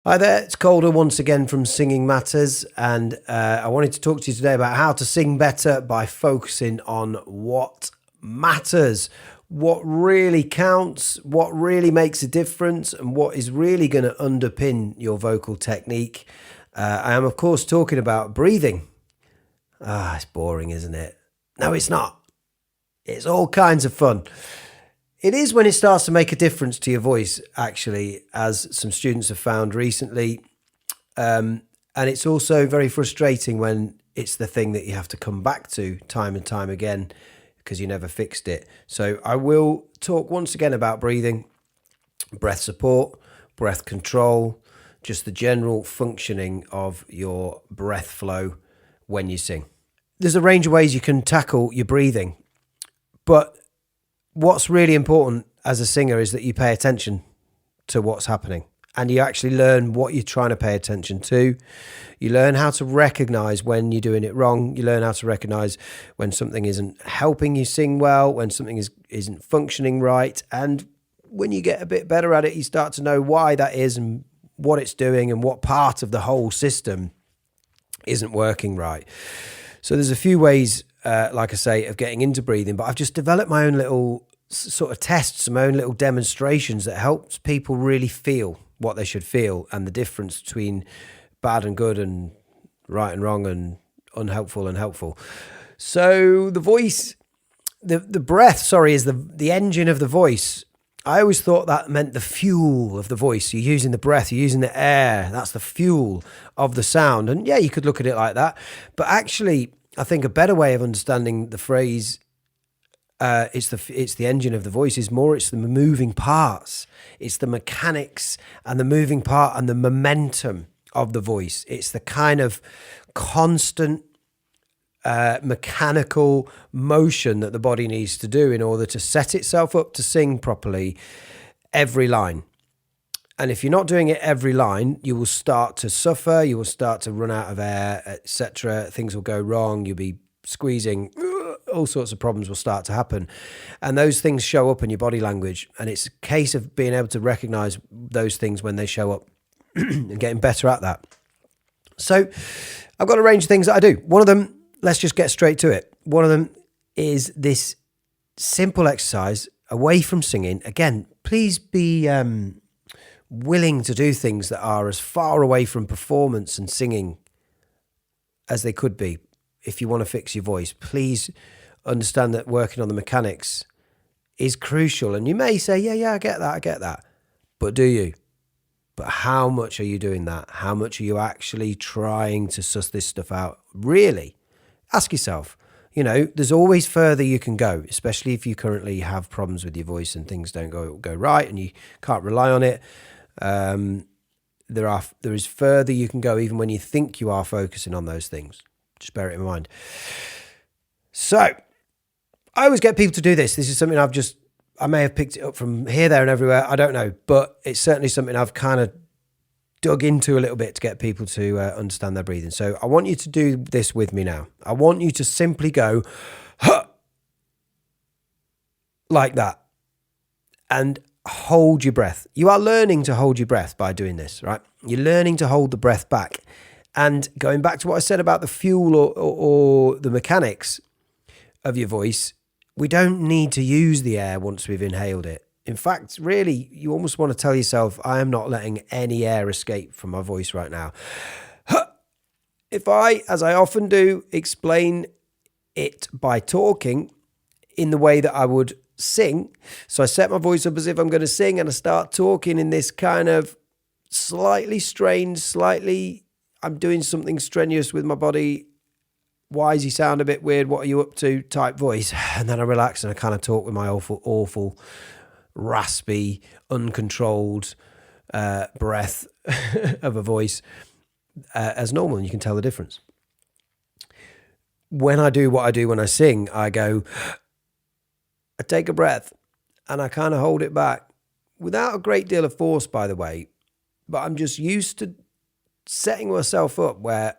Hi there, it's Calder once again from Singing Matters, and I wanted to talk to you today about how to sing better by focusing on what matters, what really counts, what really makes a difference, and what is really going to underpin your vocal technique. I am, of course, talking about breathing. It's boring, isn't it? No, it's not. It's all kinds of fun. It is when it starts to make a difference to your voice, actually, as some students have found recently. And it's also very frustrating when it's the thing that you have to come back to time and time again because you never fixed it. So I will talk once again about breathing, breath support, breath control, just the general functioning of your breath flow when you sing. There's a range of ways you can tackle your breathing, but what's really important as a singer is that you pay attention to what's happening and you actually learn what you're trying to pay attention to. You learn how to recognize when you're doing it wrong. You learn how to recognize when something isn't helping you sing well, when something isn't functioning right. And when you get a bit better at it, you start to know why that is and what it's doing and what part of the whole system isn't working right. So there's a few ways, like I say, of getting into breathing, but I've just developed my own little sort of tests, my own little demonstrations that helps people really feel what they should feel and the difference between bad and good and right and wrong and unhelpful and helpful. So the voice, the breath, sorry, is the engine of the voice. I always thought that meant the fuel of the voice. You're using the breath, you're using the air. That's the fuel of the sound. And yeah, you could look at it like that. But actually, I think a better way of understanding the phrase it's the engine of the voice is more it's the moving parts. It's the mechanics and the moving part and the momentum of the voice. It's the kind of constant mechanical motion that the body needs to do in order to set itself up to sing properly every line. And if you're not doing it every line, you will start to suffer, you will start to run out of air, etc. Things will go wrong, you'll be squeezing, all sorts of problems will start to happen. And those things show up in your body language. And it's a case of being able to recognize those things when they show up and getting better at that. So I've got a range of things that I do. One of them, let's just get straight to it. One of them is this simple exercise away from singing. Again, please be willing to do things that are as far away from performance and singing as they could be. If you want to fix your voice, please understand that working on the mechanics is crucial. And you may say, yeah, I get that. But do you? But how much are you doing that? How much are you actually trying to suss this stuff out? Really? Ask yourself. You know, there's always further you can go, especially if you currently have problems with your voice and things don't go right and you can't rely on it. There is further you can go even when you think you are focusing on those things. Just bear it in mind. So I always get people to do this. This is something I may have picked it up from here, there and everywhere. I don't know, but it's certainly something I've kind of dug into a little bit to get people to understand their breathing. So I want you to do this with me now. I want you to simply go, huh, like that, and hold your breath. You are learning to hold your breath by doing this, right? You're learning to hold the breath back. And going back to what I said about the fuel or the mechanics of your voice, we don't need to use the air once we've inhaled it. In fact, really, you almost want to tell yourself, I am not letting any air escape from my voice right now. If I, as I often do, explain it by talking in the way that I would sing, so I set my voice up as if I'm going to sing and I start talking in this kind of slightly strained, I'm doing something strenuous with my body. Why does he sound a bit weird? What are you up to? Type voice. And then I relax and I kind of talk with my awful, raspy, uncontrolled breath of a voice as normal. And you can tell the difference. When I do what I do when I sing, I go, I take a breath and I kind of hold it back without a great deal of force, by the way. But I'm just used to setting myself up where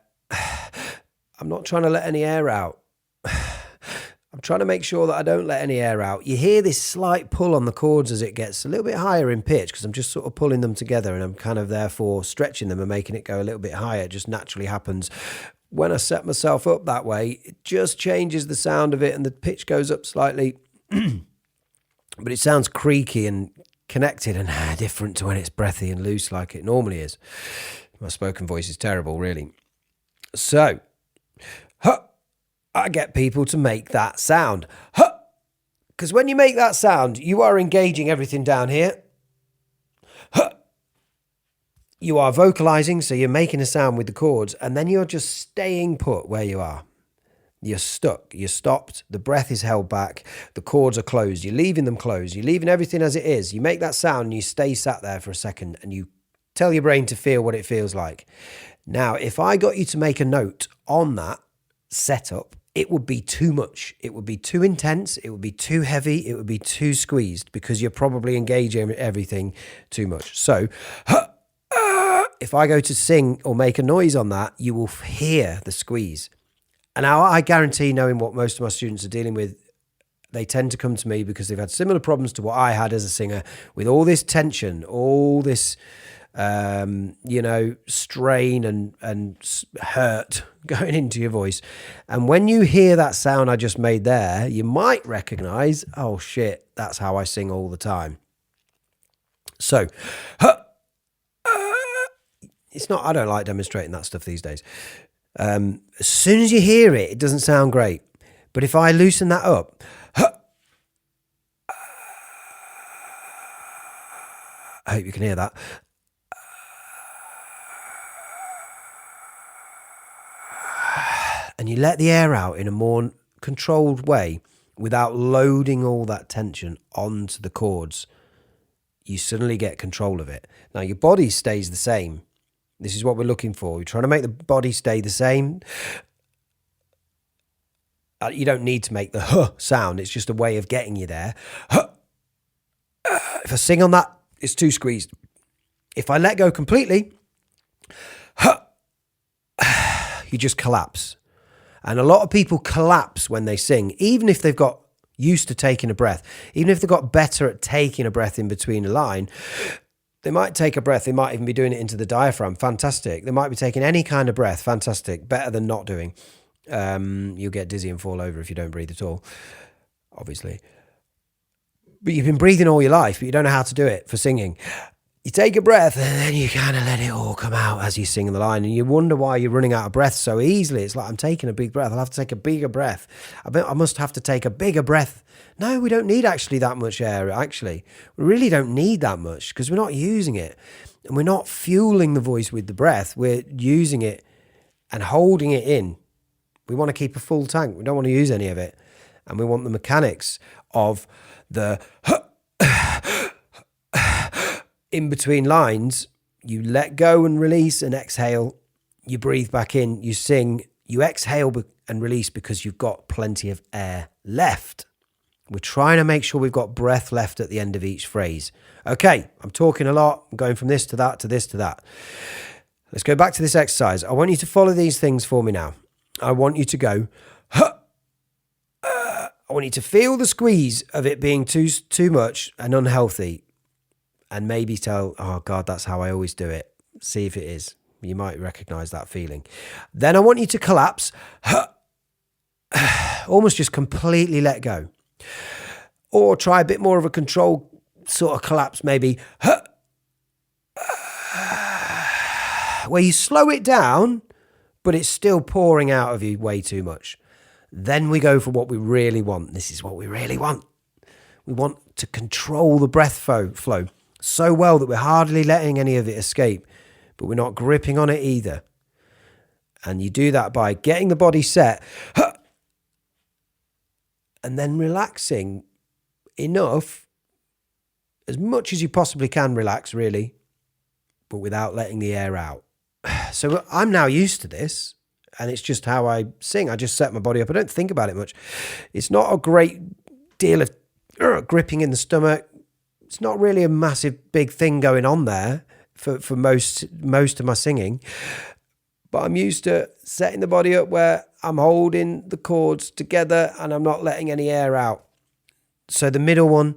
I'm not trying to let any air out. I'm trying to make sure that I don't let any air out. You hear this slight pull on the chords as it gets a little bit higher in pitch because I'm just sort of pulling them together and I'm kind of therefore stretching them and making it go a little bit higher. It just naturally happens. When I set myself up that way, it just changes the sound of it and the pitch goes up slightly. But it sounds creaky and connected and different to when it's breathy and loose like it normally is. My spoken voice is terrible, really. So, I get people to make that sound. Because when you make that sound, you are engaging everything down here. You are vocalizing, so you're making a sound with the chords, and then you're just staying put where you are. You're stuck, you're stopped, the breath is held back, the chords are closed, you're leaving them closed, you're leaving everything as it is. You make that sound and you stay sat there for a second and you tell your brain to feel what it feels like. Now, if I got you to make a note on that setup, it would be too much. It would be too intense, it would be too heavy, it would be too squeezed because you're probably engaging everything too much. So, if I go to sing or make a noise on that, you will hear the squeeze. And now I guarantee, knowing what most of my students are dealing with, they tend to come to me because they've had similar problems to what I had as a singer with all this tension, all this, strain and hurt going into your voice. And when you hear that sound I just made there, you might recognize, oh shit, that's how I sing all the time. So, it's not, I don't like demonstrating that stuff these days. As soon as you hear it, it doesn't sound great. But if I loosen that up, I hope you can hear that. And you let the air out in a more controlled way without loading all that tension onto the chords, you suddenly get control of it. Now, your body stays the same. This is what we're looking for. We're trying to make the body stay the same. You don't need to make the sound. It's just a way of getting you there. If I sing on that, it's too squeezed. If I let go completely, you just collapse. And a lot of people collapse when they sing, even if they've got used to taking a breath, even if they've got better at taking a breath in between a line. They might take a breath. They might even be doing it into the diaphragm. Fantastic. They might be taking any kind of breath. Fantastic. Better than not doing. You'll get dizzy and fall over if you don't breathe at all, obviously. But you've been breathing all your life, but you don't know how to do it for singing. You take a breath and then you kind of let it all come out as you sing the line. And you wonder why you're running out of breath so easily. It's like, I'm taking a big breath. I'll have to take a bigger breath. I must have to take a bigger breath. No, we don't need actually that much air, actually. We really don't need that much because we're not using it. And we're not fueling the voice with the breath. We're using it and holding it in. We want to keep a full tank. We don't want to use any of it. And we want the mechanics of the in between lines. You let go and release and exhale. You breathe back in. You sing. You exhale and release because you've got plenty of air left. We're trying to make sure we've got breath left at the end of each phrase. Okay, I'm talking a lot. I'm going from this to that to this to that. Let's go back to this exercise. I want you to follow these things for me now. I want you to go, I want you to feel the squeeze of it being too much and unhealthy. And maybe tell, oh God, that's how I always do it. See if it is. You might recognize that feeling. Then I want you to collapse. Almost just completely let go. Or try a bit more of a controlled sort of collapse, maybe. Where you slow it down, but it's still pouring out of you way too much. Then we go for what we really want. This is what we really want. We want to control the breath flow so well that we're hardly letting any of it escape, but we're not gripping on it either. And you do that by getting the body set and then relaxing enough, as much as you possibly can relax, really, but without letting the air out. So I'm now used to this, and it's just how I sing. I just set my body up. I don't think about it much. It's not a great deal of gripping in the stomach. It's not really a massive big thing going on there for most of my singing. but I'm used to setting the body up where I'm holding the chords together and I'm not letting any air out. So the middle one,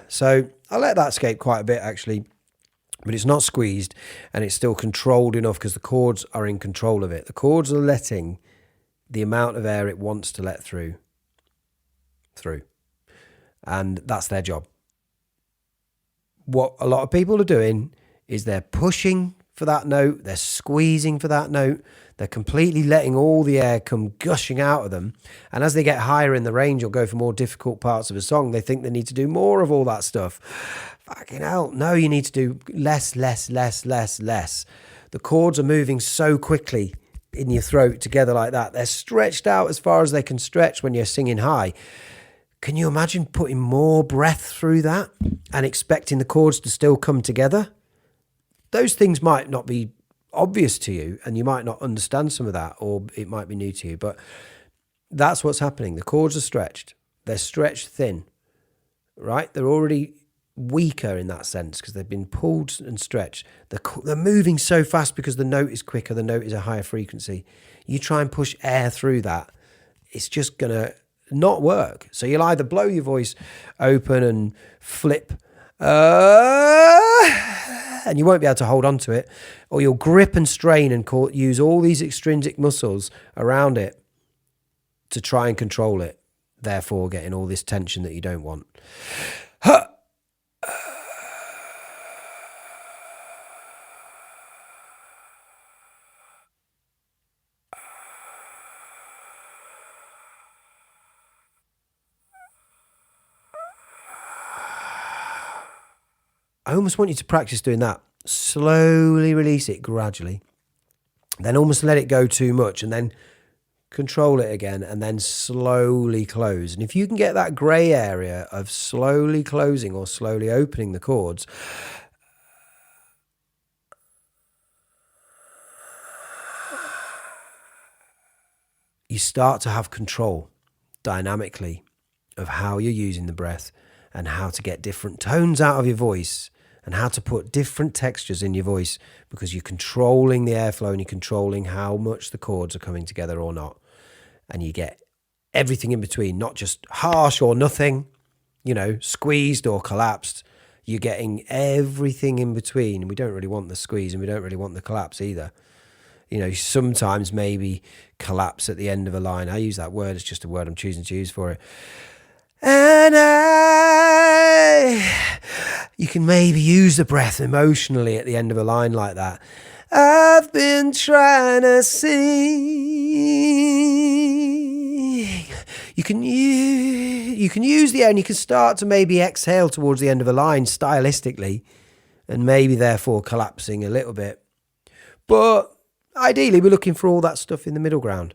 so I let that escape quite a bit actually, but it's not squeezed and it's still controlled enough because the chords are in control of it. The chords are letting the amount of air it wants to let through. And that's their job. What a lot of people are doing is they're pushing for that note, they're squeezing for that note, they're completely letting all the air come gushing out of them. And as they get higher in the range or go for more difficult parts of a song, they think they need to do more of all that stuff. Fucking hell, no, you need to do less. The chords are moving so quickly in your throat together like that. They're stretched out as far as they can stretch when you're singing high. Can you imagine putting more breath through that and expecting the chords to still come together? Those things might not be obvious to you and you might not understand some of that, or it might be new to you, but that's what's happening. The chords are stretched. They're stretched thin, right? They're already weaker in that sense because they've been pulled and stretched. They're moving so fast because the note is quicker, the note is a higher frequency. You try and push air through that, it's just going to not work. So you'll either blow your voice open and flip and you won't be able to hold on to it, or you'll grip and strain and use all these extrinsic muscles around it to try and control it, therefore getting all this tension that you don't want. I almost want you to practice doing that. Slowly release it gradually. Then almost let it go too much and then control it again and then slowly close. And if you can get that grey area of slowly closing or slowly opening the chords, you start to have control dynamically of how you're using the breath and how to get different tones out of your voice and how to put different textures in your voice, because you're controlling the airflow and you're controlling how much the chords are coming together or not. And you get everything in between, not just harsh or nothing, squeezed or collapsed. You're getting everything in between. And we don't really want the squeeze and we don't really want the collapse either. Sometimes maybe collapse at the end of a line. I use that word, it's just a word I'm choosing to use for it. And you can maybe use the breath emotionally at the end of a line like that. I've been trying to sing. You can use the air and you can start to maybe exhale towards the end of a line stylistically and maybe therefore collapsing a little bit. But ideally, we're looking for all that stuff in the middle ground.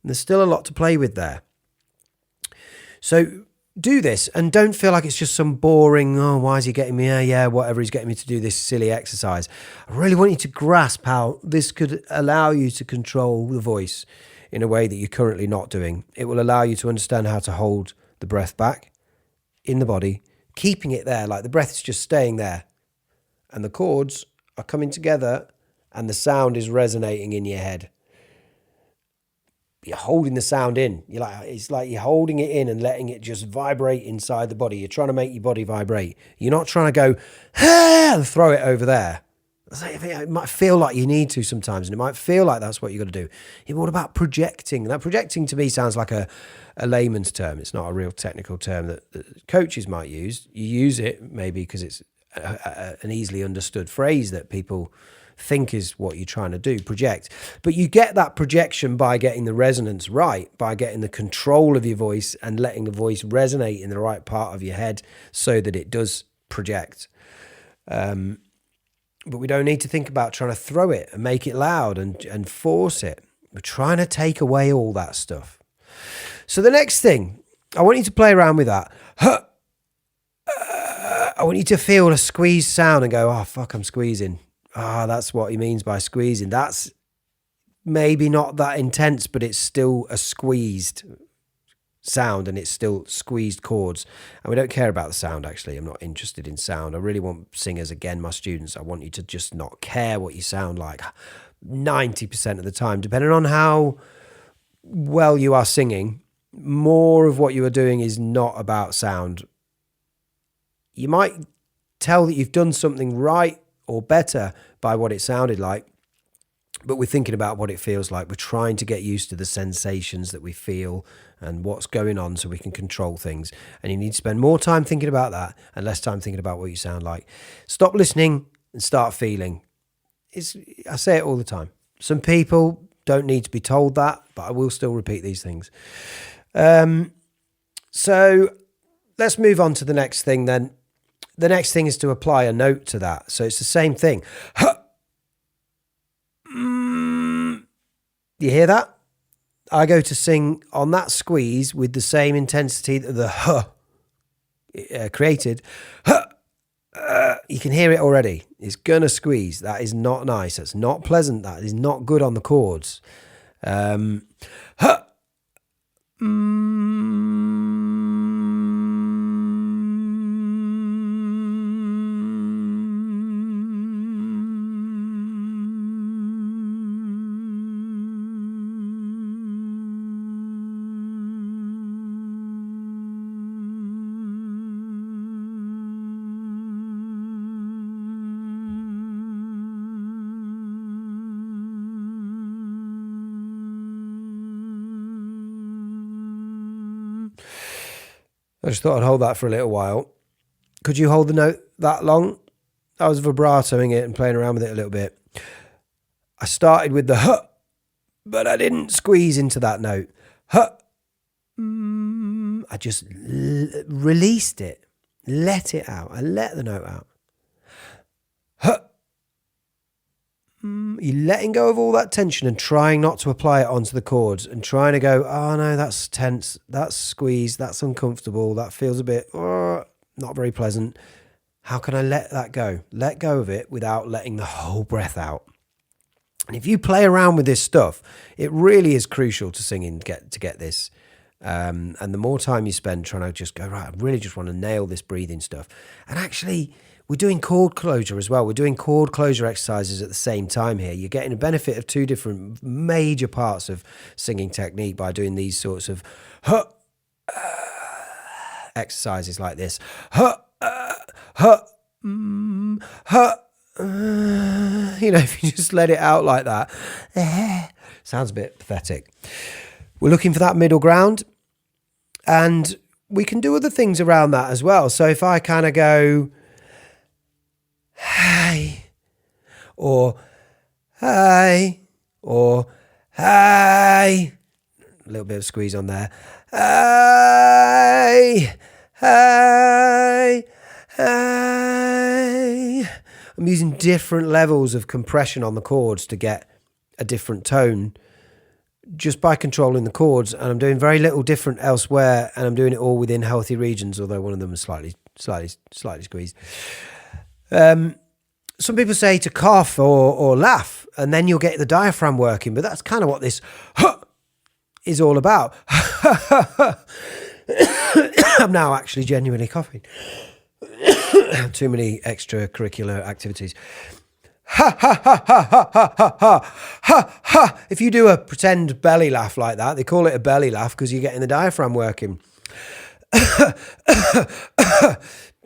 And there's still a lot to play with there. So do this and don't feel like it's just some boring, why is he getting me? Whatever, he's getting me to do this silly exercise. I really want you to grasp how this could allow you to control the voice in a way that you're currently not doing. It will allow you to understand how to hold the breath back in the body, keeping it there, like the breath is just staying there. And the chords are coming together and the sound is resonating in your head. You're holding the sound in. It's like you're holding it in and letting it just vibrate inside the body. You're trying to make your body vibrate. You're not trying to go, and throw it over there. It might feel like you need to sometimes, and it might feel like that's what you've got to do. What about projecting? Now, projecting to me sounds like a layman's term. It's not a real technical term that coaches might use. You use it maybe because it's an easily understood phrase that people think is what you're trying to do, project. But you get that projection by getting the resonance right, by getting the control of your voice and letting the voice resonate in the right part of your head so that it does project. But we don't need to think about trying to throw it and make it loud and force it. We're trying to take away all that stuff. So the next thing, I want you to play around with that. I want you to feel a squeeze sound and go, oh, fuck, I'm squeezing. that's what he means by squeezing. That's maybe not that intense, but it's still a squeezed sound and it's still squeezed chords. And we don't care about the sound, actually. I'm not interested in sound. I really want singers, again, my students, I want you to just not care what you sound like 90% of the time, depending on how well you are singing. More of what you are doing is not about sound. You might tell that you've done something right or better by what it sounded like, but we're thinking about what it feels like. We're trying to get used to the sensations that we feel and what's going on so we can control things. And you need to spend more time thinking about that and less time thinking about what you sound like. Stop listening and start feeling. I say it all the time. Some people don't need to be told that, but I will still repeat these things. So let's move on to the next thing then. The next thing is to apply a note to that. So it's the same thing. You hear that? I go to sing on that squeeze with the same intensity that the created. You can hear it already. It's going to squeeze. That is not nice. That's not pleasant. That is not good on the chords. I just thought I'd hold that for a little while. Could you hold the note that long? I was vibratoing it and playing around with it a little bit. I started with the but I didn't squeeze into that note. I just released it, let it out. I let the note out. You're letting go of all that tension and trying not to apply it onto the chords and trying to go, oh no, that's tense, that's squeezed, that's uncomfortable, that feels a bit not very pleasant. How can I let that go? Let go of it without letting the whole breath out. And if you play around with this stuff, it really is crucial to singing to get this. And the more time you spend trying to just go, right, I really just want to nail this breathing stuff. And actually, we're doing chord closure as well. We're doing chord closure exercises at the same time here. You're getting a benefit of two different major parts of singing technique by doing these sorts of exercises like this. If you just let it out like that, sounds a bit pathetic. We're looking for that middle ground, and we can do other things around that as well. So if I kind of go, hey, or hey, or hey, a little bit of squeeze on there. Hey, hey, hey. I'm using different levels of compression on the chords to get a different tone just by controlling the chords, and I'm doing very little different elsewhere, and I'm doing it all within healthy regions, although one of them is slightly squeezed. Some people say to cough or laugh, and then you'll get the diaphragm working, but that's kind of what this is all about. I'm now actually genuinely coughing. Too many extracurricular activities. Ha ha ha ha ha ha ha ha ha. If you do a pretend belly laugh like that, they call it a belly laugh because you're getting the diaphragm working.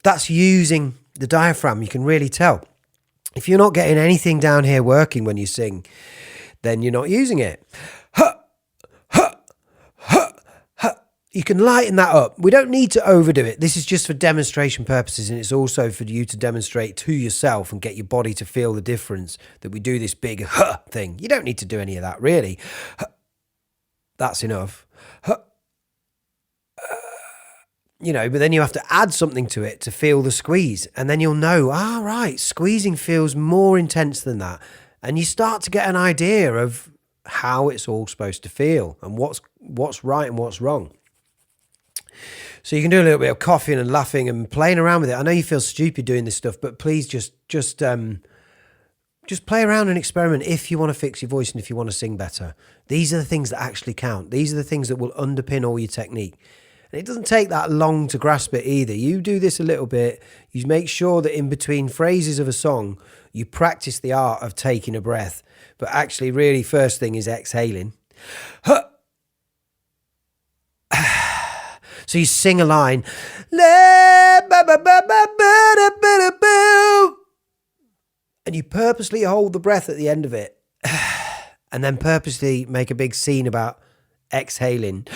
That's using the diaphragm. You can really tell. If you're not getting anything down here working when you sing, then you're not using it. You can lighten that up. We don't need to overdo it. This is just for demonstration purposes, and it's also for you to demonstrate to yourself and get your body to feel the difference that we do this big thing. You don't need to do any of that, really. That's enough. But then you have to add something to it to feel the squeeze, and then you'll know, right, squeezing feels more intense than that. And you start to get an idea of how it's all supposed to feel and what's right and what's wrong. So you can do a little bit of coughing and laughing and playing around with it. I know you feel stupid doing this stuff, but please just Just play around and experiment if you want to fix your voice and if you want to sing better. These are the things that actually count. These are the things that will underpin all your technique. And it doesn't take that long to grasp it either. You do this a little bit. You make sure that in between phrases of a song, you practice the art of taking a breath. But actually, really, first thing is exhaling. So you sing a line. And you purposely hold the breath at the end of it. And then purposely make a big scene about exhaling.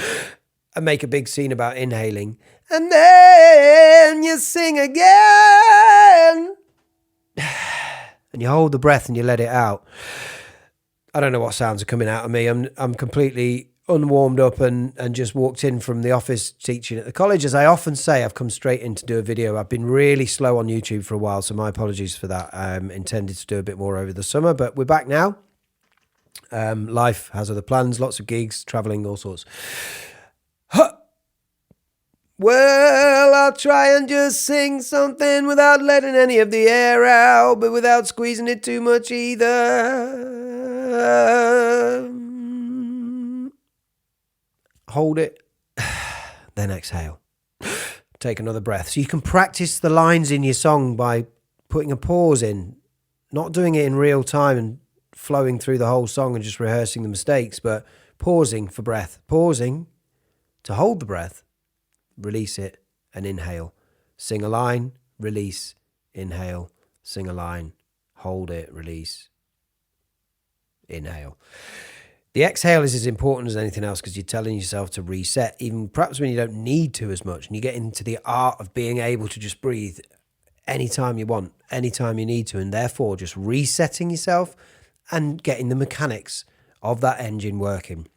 And make a big scene about inhaling. And then you sing again. And you hold the breath and you let it out. I don't know what sounds are coming out of me. I'm completely unwarmed up and just walked in from the office teaching at the college. As I often say, I've come straight in to do a video. I've been really slow on YouTube for a while, so my apologies for that. I intended to do a bit more over the summer, but we're back now. Life has other plans, lots of gigs, traveling, all sorts. Well, I'll try and just sing something without letting any of the air out, but without squeezing it too much either. Hold it, then exhale. Take another breath. So you can practice the lines in your song by putting a pause in, not doing it in real time and flowing through the whole song and just rehearsing the mistakes, but pausing for breath, pausing to hold the breath, release it and inhale. Sing a line, release, inhale, sing a line, hold it, release, inhale. The exhale is as important as anything else because you're telling yourself to reset, even perhaps when you don't need to as much, and you get into the art of being able to just breathe anytime you want, anytime you need to, and therefore just resetting yourself and getting the mechanics of that engine working.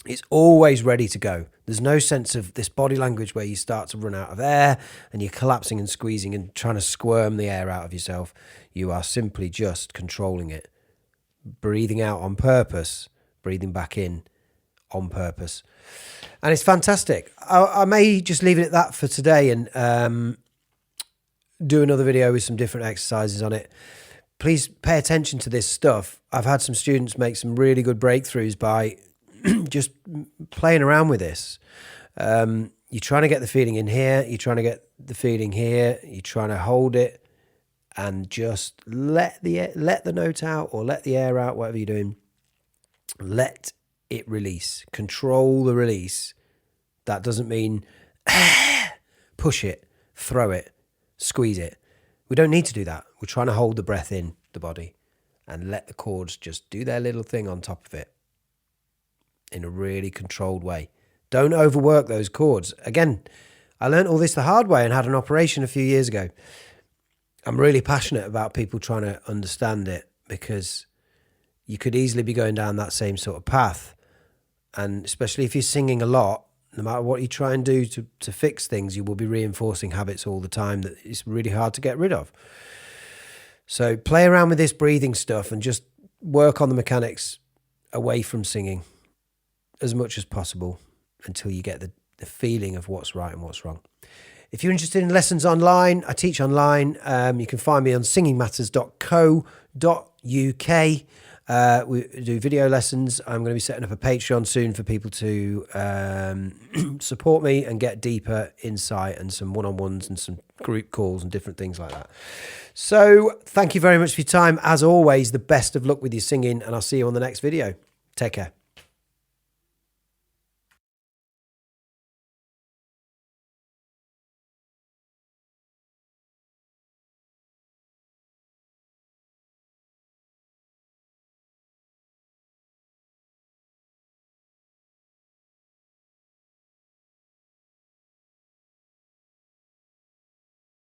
It's always ready to go. There's no sense of this body language where you start to run out of air and you're collapsing and squeezing and trying to squirm the air out of yourself. You are simply just controlling it, breathing out on purpose, breathing back in on purpose. And it's fantastic. I may just leave it at that for today and do another video with some different exercises on it. Please pay attention to this stuff. I've had some students make some really good breakthroughs by just playing around with this. You're trying to get the feeling in here. You're trying to get the feeling here. You're trying to hold it and just let the note out or let the air out, whatever you're doing. Let it release. Control the release. That doesn't mean push it, throw it, squeeze it. We don't need to do that. We're trying to hold the breath in the body and let the chords just do their little thing on top of it in a really controlled way. Don't overwork those chords. Again, I learned all this the hard way and had an operation a few years ago. I'm really passionate about people trying to understand it because you could easily be going down that same sort of path. And especially if you're singing a lot, no matter what you try and do to fix things, you will be reinforcing habits all the time that it's really hard to get rid of. So play around with this breathing stuff and just work on the mechanics away from singing as much as possible until you get the feeling of what's right and what's wrong. If you're interested in lessons online, I teach online. You can find me on singingmatters.co.uk. We do video lessons. I'm going to be setting up a Patreon soon for people to support me and get deeper insight and some one-on-ones and some group calls and different things like that. So thank you very much for your time. As always, the best of luck with your singing, and I'll see you on the next video. Take care.